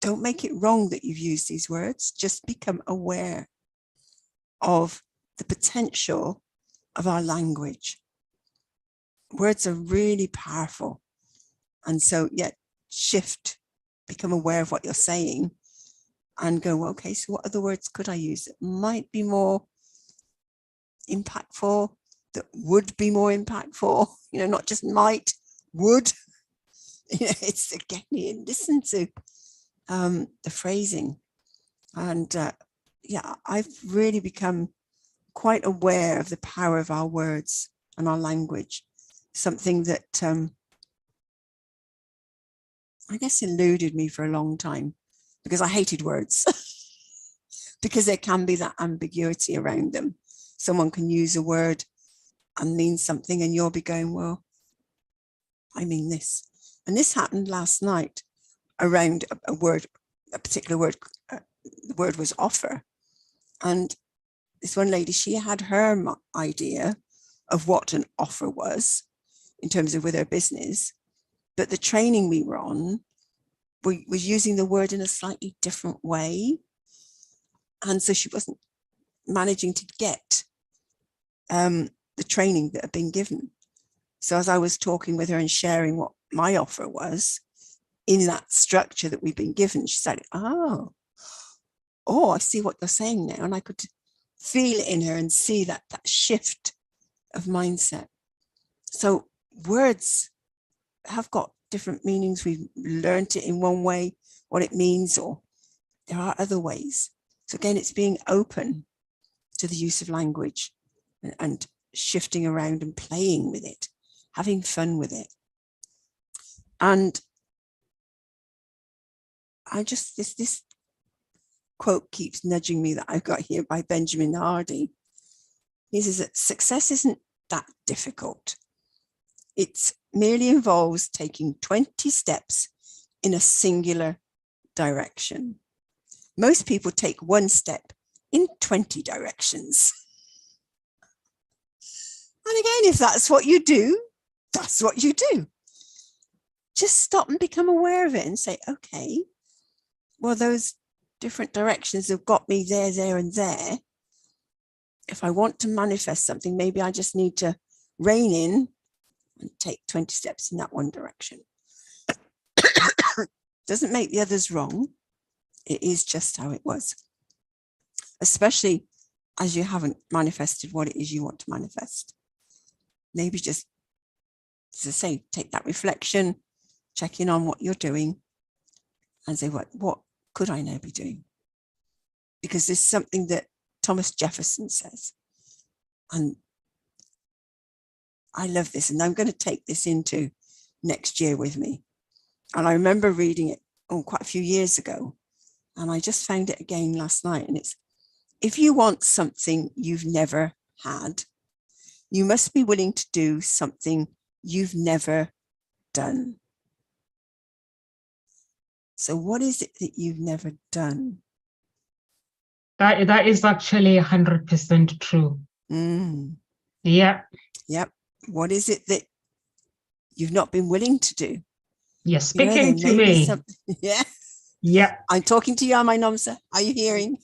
Speaker 2: don't make it wrong that you've used these words. Just become aware of the potential of our language. Words are really powerful. And so, shift, become aware of what you're saying and go, okay, so what other words could I use that might be more impactful, that would be more impactful, not just might, would. It's again, listen to the phrasing. And I've really become quite aware of the power of our words and our language, something that I guess eluded me for a long time because I hated words because there can be that ambiguity around them. Someone can use a word and mean something and you'll be going, well, I mean this. And this happened last night around a particular word. The word was offer. And this one lady, she had her idea of what an offer was in terms of with her business. But the training we were on was using the word in a slightly different way. And so she wasn't managing to get the training that had been given. So as I was talking with her and sharing what my offer was in that structure that we've been given, she said, oh, I see what you're saying now. And I could feel it in her and see that shift of mindset. So words have got different meanings. We've learned it in one way, what it means, or there are other ways. So again, it's being open to the use of language and shifting around and playing with it, having fun with it. And I just, this quote keeps nudging me that I've got here by Benjamin Hardy. He says that success isn't that difficult. It merely involves taking 20 steps in a singular direction. Most people take one step in 20 directions. And again, if that's what you do, that's what you do. Just stop and become aware of it and say, okay, well, those different directions have got me there, there, and there. If I want to manifest something, maybe I just need to rein in and take 20 steps in that one direction. Doesn't make the others wrong. It is just how it was. Especially as you haven't manifested what it is you want to manifest. Maybe just, as I say, take that reflection, check in on what you're doing and say, what could I now be doing? Because there's something that Thomas Jefferson says. And I love this. And I'm going to take this into next year with me. And I remember reading it quite a few years ago. And I just found it again last night. And it's, if you want something you've never had, you must be willing to do something you've never done. So what is it that you've never done?
Speaker 1: That is actually 100% true.
Speaker 2: Mm.
Speaker 1: Yeah.
Speaker 2: Yep. What is it that you've not been willing to do.
Speaker 1: Yes,
Speaker 2: You know, there
Speaker 1: speaking to
Speaker 2: may be
Speaker 1: me.
Speaker 2: something. Yeah.
Speaker 1: Yeah.
Speaker 2: I'm talking to you, am I, Nomsa? Are you hearing?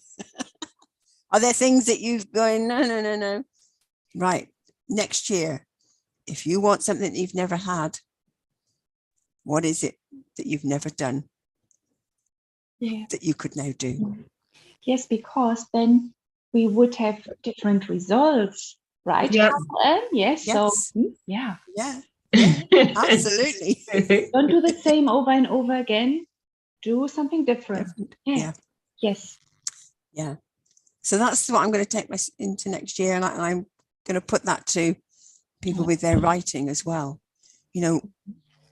Speaker 2: Are there things that you've going, no. Right. Next year, if you want something that you've never had, what is it that you've never done that you could now do?
Speaker 3: Yes, because then we would have different results, right?
Speaker 1: Yeah.
Speaker 3: Yes.
Speaker 2: Yes.
Speaker 3: So yeah.
Speaker 2: Yeah. Absolutely.
Speaker 3: Don't do the same over and over again. Do something different.
Speaker 2: Yeah.
Speaker 3: Yes.
Speaker 2: Yeah. So that's what I'm going to take into next year, and I'm going to put that to people with their writing as well. You know,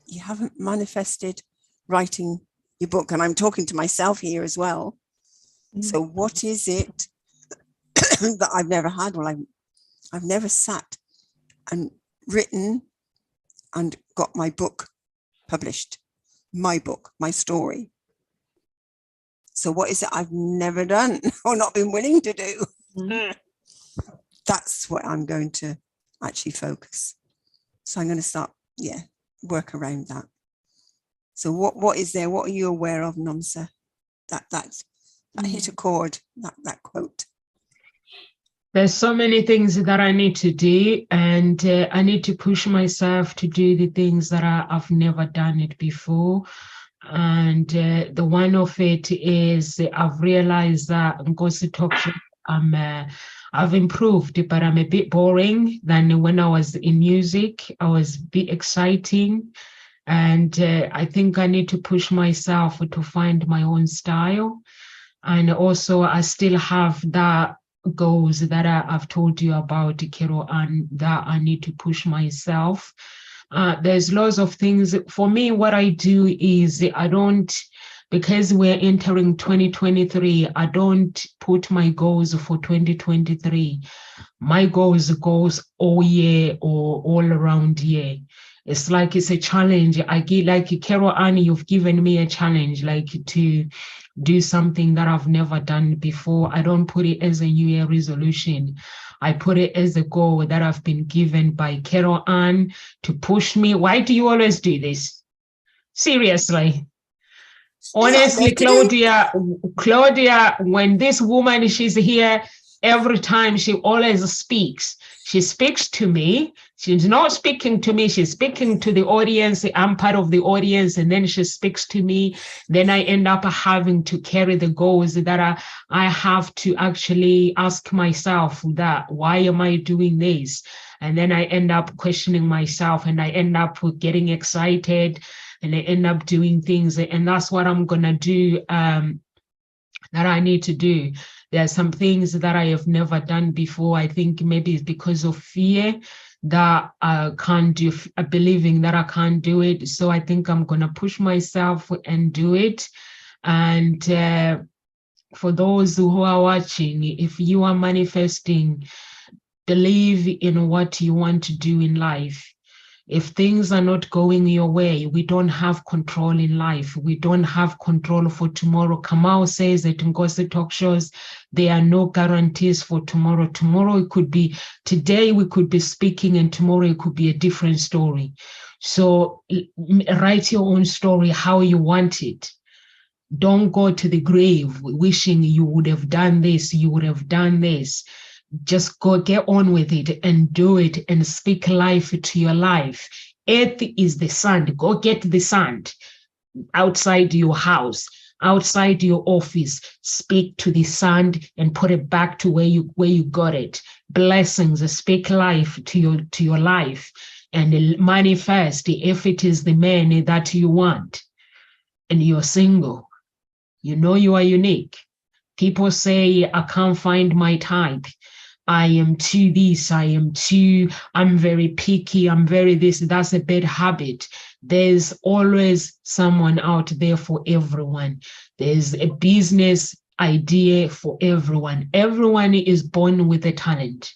Speaker 2: you haven't manifested writing your book, and I'm talking to myself here as well. So what is it that I've never had? Well, I've never sat and written and got my book published, my book, my story. So what is it I've never done or not been willing to do? That's what I'm going to actually focus. So I'm going to start, work around that. So what is there? What are you aware of, Nomsa? That hit a chord, that quote.
Speaker 1: There's so many things that I need to do, and I need to push myself to do the things that I've never done it before. And the one of it is I've realized that I've improved, but I'm a bit boring than when I was in music. I was a bit exciting. And I think I need to push myself to find my own style. And also I still have that goals that I've told you about, Kero, and that I need to push myself. There's lots of things. For me, what I do is because we're entering 2023, I don't put my goals for 2023. My goals all year or all around year. It's like it's a challenge. I get like Carol Annie, you've given me a challenge, like to do something that I've never done before. I don't put it as a New Year resolution. I put it as a goal that I've been given by Carol Ann to push me. Why do you always do this? Seriously. Honestly, Claudia, when this woman, she's here, every time she always speaks. She speaks to me. She's not speaking to me. She's speaking to the audience. I'm part of the audience. And then she speaks to me. Then I end up having to carry the goals that I have to actually ask myself that, why am I doing this? And then I end up questioning myself, and I end up getting excited, and I end up doing things. And that's what I'm going to do, that I need to do. There are some things that I have never done before. I think maybe it's because of fear that I can't do, believing that I can't do it. So I think I'm going to push myself and do it. And for those who are watching, if you are manifesting, believe in what you want to do in life. If things are not going your way, we don't have control in life. We don't have control for tomorrow. Kamau says that in Ngozi talk shows, there are no guarantees for tomorrow. Tomorrow it could be, today we could be speaking, and tomorrow it could be a different story. So write your own story how you want it. Don't go to the grave wishing you would have done this, you would have done this. Just go get on with it and do it and speak life to your life. Earth is the sand. Go get the sand outside your house, outside your office. Speak to the sand and put it back to where you got it. Blessings. Speak life to your life and manifest. If it is the man that you want and you're single, you know you are unique. People say, I can't find my type. I am too this, I'm very picky, I'm very this. That's a bad habit. There's always someone out there for everyone. There's a business idea for everyone. Everyone is born with a talent.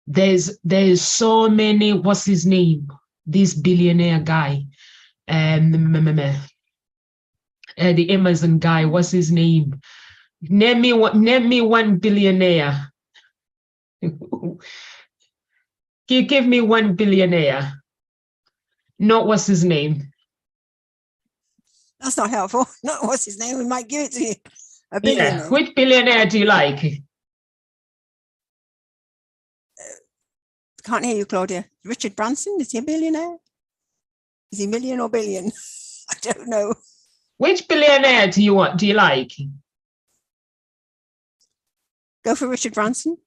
Speaker 1: There's so many, what's his name? This billionaire guy, the Amazon guy, what's his name? Name me one billionaire. You give me one billionaire. Not what's his name.
Speaker 2: That's not helpful. Not what's his name. We might give it to you. A
Speaker 1: Yeah.
Speaker 2: billionaire.
Speaker 1: Which billionaire do you like?
Speaker 2: Can't hear you, Claudia. Richard Branson, is he a billionaire? Is he million or billion? I don't know.
Speaker 1: Which billionaire do you like?
Speaker 2: Go for Richard Branson.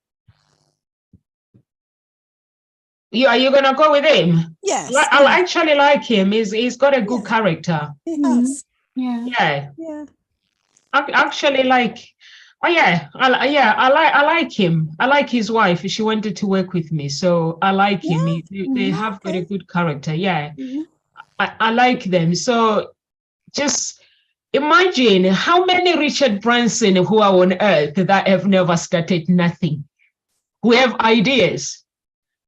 Speaker 1: Are you gonna go with him?
Speaker 2: Yes.
Speaker 1: I actually like him. He's got a good character.
Speaker 2: He has.
Speaker 1: Yeah.
Speaker 2: Yeah.
Speaker 1: I actually like. Oh yeah, I like him. I like his wife. She wanted to work with me, so I like him. They have got a good character. Yeah, I like them. So just imagine how many Richard Branson who are on earth that have never started nothing, who have ideas,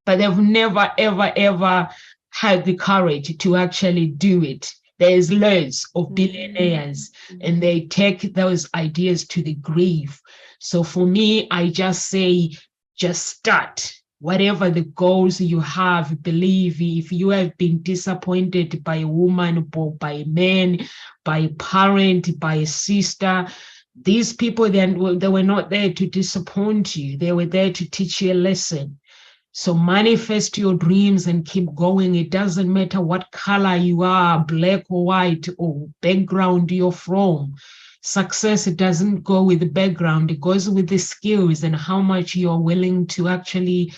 Speaker 1: but they've never, ever, ever had the courage to actually do it. There's loads of billionaires and they take those ideas to the grave. So for me, I just say, just start. Whatever the goals you have, believe if you have been disappointed by a woman, by a man, by a parent, by a sister, these people, they were not there to disappoint you. They were there to teach you a lesson. So manifest your dreams and keep going. It doesn't matter what color you are, black or white, or background you're from. Success doesn't go with the background. It goes with the skills and how much you're willing to actually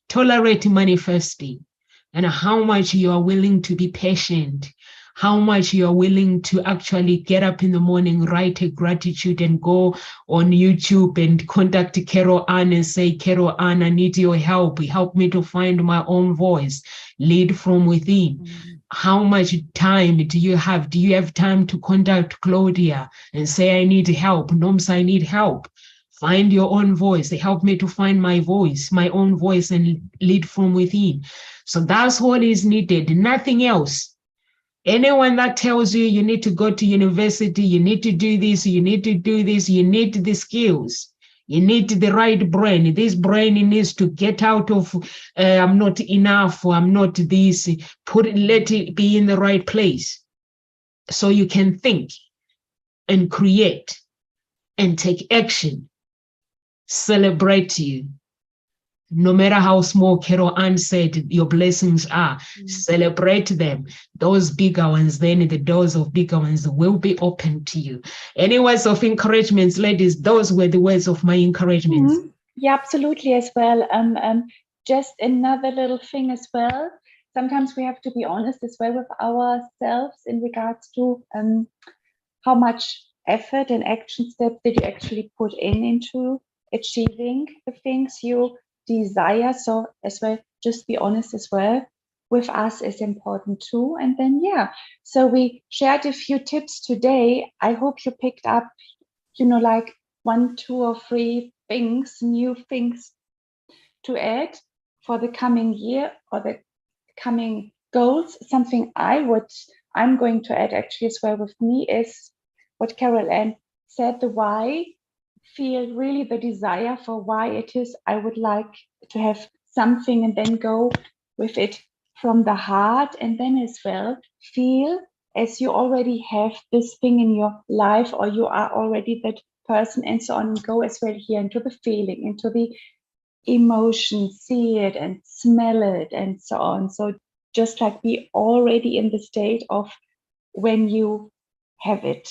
Speaker 1: tolerate manifesting, and how much you are willing to be patient, how much you are willing to actually get up in the morning, write a gratitude and go on YouTube and contact Carol Ann and say, Carol Ann, I need your help. Help me to find my own voice. Lead from within. How much time do you have? Do you have time to contact Claudia and say, I need help? Noms, I need help. Find your own voice. Help me to find my voice, my own voice, and lead from within. So that's what is needed, nothing else. Anyone that tells you you need to go to university, you need to do this, you need to do this, you need the skills, you need the right brain. This brain needs to get out of, I'm not enough, or I'm not this, let it be in the right place. So you can think and create and take action. Celebrate you. No matter how small, Carol Ann said, your blessings are, celebrate them. Those bigger ones, then the doors of bigger ones will be open to you. Any words of encouragement, ladies? Those were the words of my encouragement.
Speaker 3: Yeah, absolutely as well. Just another little thing as well. Sometimes we have to be honest as well with ourselves in regards to how much effort and action steps did you actually put into achieving the things you desire. So as well, just be honest as well with us is important too. And then, yeah, so we shared a few tips today. I hope you picked up, like 1, 2, or 3 things, new things to add for the coming year or the coming goals. Something I'm going to add actually as well with me is what Carol Ann said, the why. Feel really the desire for why it is I would like to have something, and then go with it from the heart. And then as well, feel as you already have this thing in your life, or you are already that person, and so on, and go as well here into the feeling, into the emotion, see it and smell it and so on. So just like be already in the state of when you have it,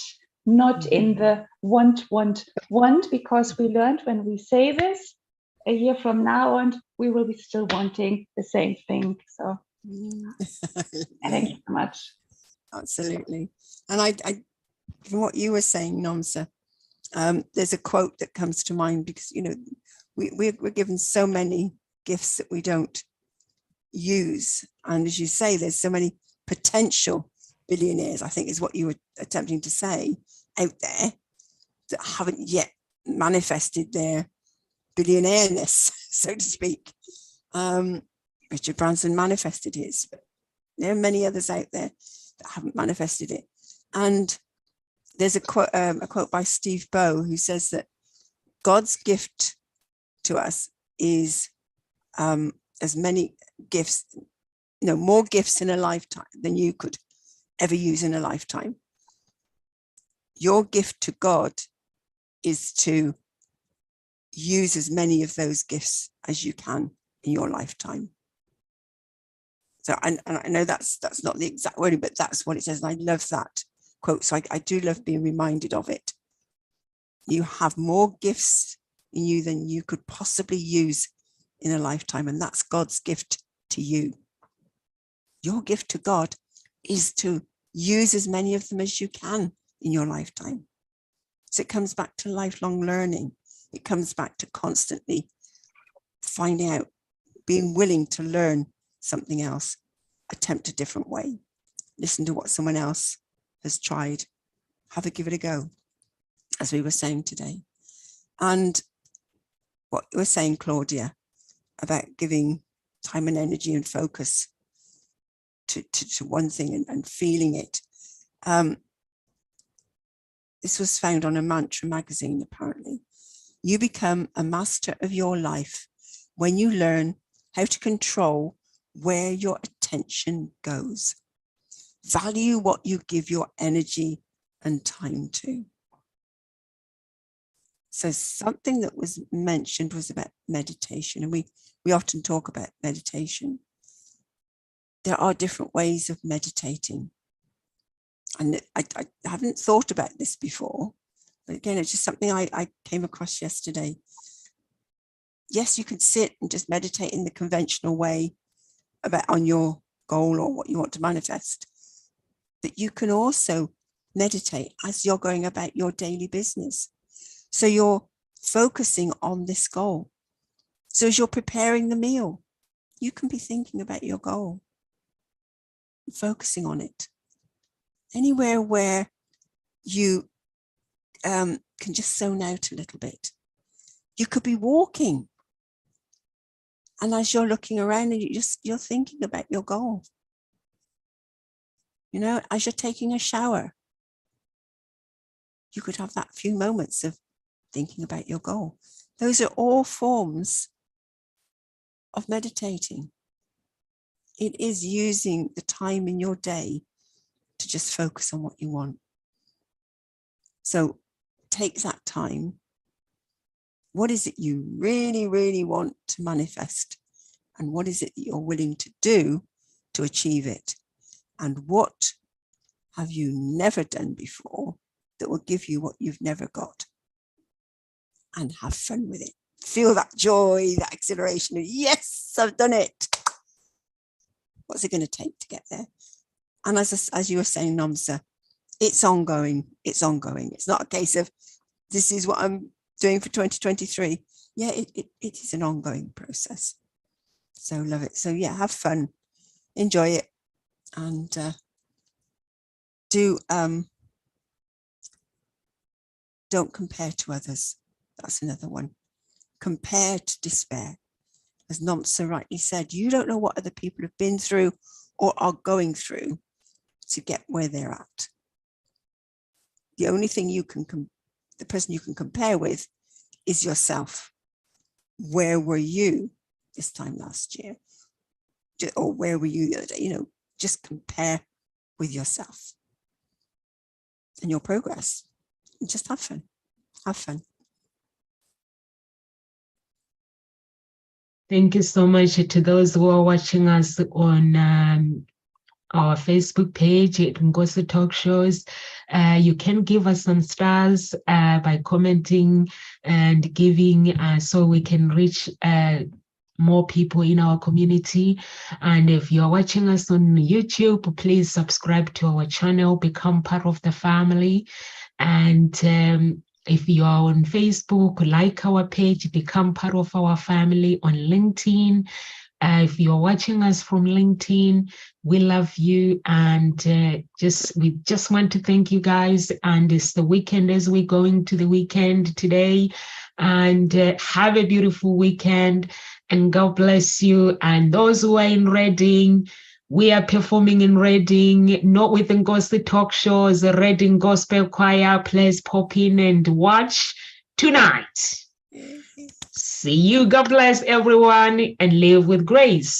Speaker 3: not in the want, because we learned when we say this, a year from now on, we will be still wanting the same thing. So thank you so much.
Speaker 2: Absolutely. And I from what you were saying, Nomsa, there's a quote that comes to mind, because, we're given so many gifts that we don't use. And as you say, there's so many potential billionaires, I think is what you were attempting to say, out there that haven't yet manifested their billionaireness, so to speak. Richard Branson manifested his, but there are many others out there that haven't manifested it. And there's a quote by Steve Bow, who says that God's gift to us is as many gifts more gifts in a lifetime than you could ever use in a lifetime. Your gift to God is to use as many of those gifts as you can in your lifetime. So I know that's not the exact wording, but that's what it says. And I love that quote. So I do love being reminded of it. You have more gifts in you than you could possibly use in a lifetime. And that's God's gift to you. Your gift to God is to use as many of them as you can in your lifetime. So it comes back to lifelong learning. It comes back to constantly finding out, being willing to learn something else, attempt a different way, listen to what someone else has tried, give it a go, as we were saying today. And what you were saying, Claudia, about giving time and energy and focus to one thing and feeling it. This was found on a Mantra magazine, apparently. You become a master of your life when you learn how to control where your attention goes. Value what you give your energy and time to. So something that was mentioned was about meditation, and we often talk about meditation. There are different ways of meditating. And I haven't thought about this before, but again, it's just something I came across yesterday. Yes, you can sit and just meditate in the conventional way on your goal or what you want to manifest, but you can also meditate as you're going about your daily business. So you're focusing on this goal. So as you're preparing the meal, you can be thinking about your goal, focusing on it. Anywhere where you can just zone out a little bit. You could be walking, and as you're looking around and you're thinking about your goal. As you're taking a shower, you could have that few moments of thinking about your goal. Those are all forms of meditating. It is using the time in your day to just focus on what you want. So take that time. What is it you really, really want to manifest? And what is it that you're willing to do to achieve it? And what have you never done before that will give you what you've never got? And have fun with it. Feel that joy, that exhilaration of, yes, I've done it. What's it going to take to get there? And as you were saying, Namsa, it's ongoing. It's ongoing. It's not a case of, this is what I'm doing for 2023. Yeah, it is an ongoing process. So love it. So yeah, have fun, enjoy it, and don't compare to others. That's another one. Compare to despair. As Namsa rightly said, you don't know what other people have been through or are going through to get where they're at. The only thing the person you can compare with is yourself. Where were you this time last year? Or where were you the other day? Just compare with yourself and your progress. And just have fun. Have fun.
Speaker 1: Thank you so much to those who are watching us on our Facebook page at Ngosi Talk Shows. You can give us some stars by commenting and giving so we can reach more people in our community. And if you're watching us on YouTube, please subscribe to our channel, become part of the family. And if you are on Facebook, like our page, become part of our family. On LinkedIn, if you're watching us from LinkedIn, we love you, and we just want to thank you guys. And it's the weekend as we're going to the weekend today, and have a beautiful weekend, and God bless you. And those who are in Reading, we are performing in Reading, not with the Ngosi Talk Shows. The Reading Gospel Choir. Please pop in and watch tonight. See you. God bless everyone, and live with grace.